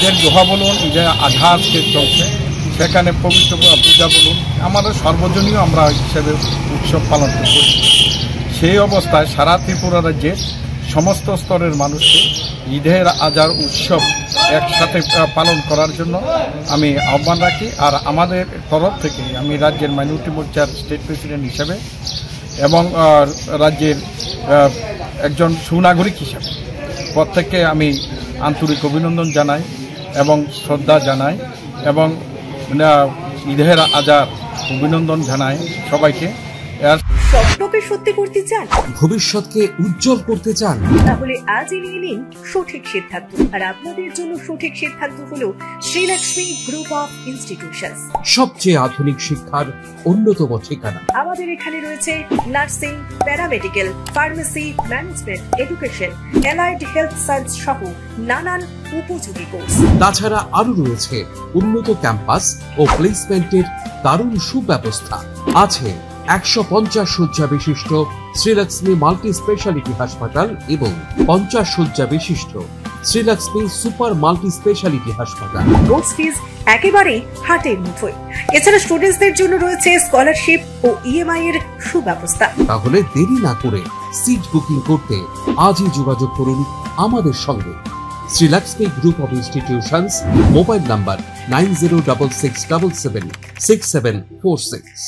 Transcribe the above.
ঈদের জোহা বলুন, ঈদের আজহা আজকে চলছে, সেখানে পবিত্র পূজা বলুন, আমাদের সর্বজনীয় আমরা হিসেবে উৎসব পালন করি। সেই অবস্থায় সারা ত্রিপুরা রাজ্যের সমস্ত স্তরের মানুষকে ঈদের আজহার উৎসব একসাথে পালন করার জন্য আমি আহ্বান রাখি। আর আমাদের তরফ থেকে আমি রাজ্যের মাইনরিটি মোর্চার স্টেট প্রেসিডেন্ট হিসেবে এবং রাজ্যের একজন সুনাগরিক হিসেবে প্রত্যেককে আমি আন্তরিক অভিনন্দন জানাই এবং শ্রদ্ধা জানাই এবং ঈদের আজহার অভিনন্দন জানাই সবাইকে। স্বপ্নকে সত্যি করতে চান, ভবিষ্যৎকে উজ্জ্বল করতে চান, তাহলে আজই নিয়ে নিন সঠিক সিদ্ধান্ত। আর আপনাদের জন্য সঠিক সিদ্ধান্ত হলো শ্রীলক্ষ্মী গ্রুপ অফ ইনস্টিটিউশনস, সবচেয়ে আধুনিক শিক্ষার অন্যতম ঠিকানা। আমাদের এখানে রয়েছে nursing, paramedical, pharmacy, management, education, allied health science সহ নানান উপযোগী কোর্স। তাছাড়া আরো রয়েছে উন্নত ক্যাম্পাস ও প্লেসমেন্টের দারুণ সুব্যবস্থা। আছে 150 শয্যা বিশিষ্ট শ্রীলক্ষ্মী মাল্টি স্পেশালিটি হাসপাতাল এবং 50 শয্যা বিশিষ্ট শ্রীলক্ষ্মী সুপার মাল্টি স্পেশালিটি হাসপাতাল। কোর্স ফিজ একেবারে হাতের মুঠোয়। এছাড়া স্টুডেন্টসদের জন্য রয়েছে স্কলারশিপ ও ইএমআই এর সুব্যবস্থা। তাহলে দেরি না করে সিট বুকিং করতে আজই যোগাযোগ করুন আমাদের সঙ্গে। Shrilakshmi group of institutions, mobile number 9066776746।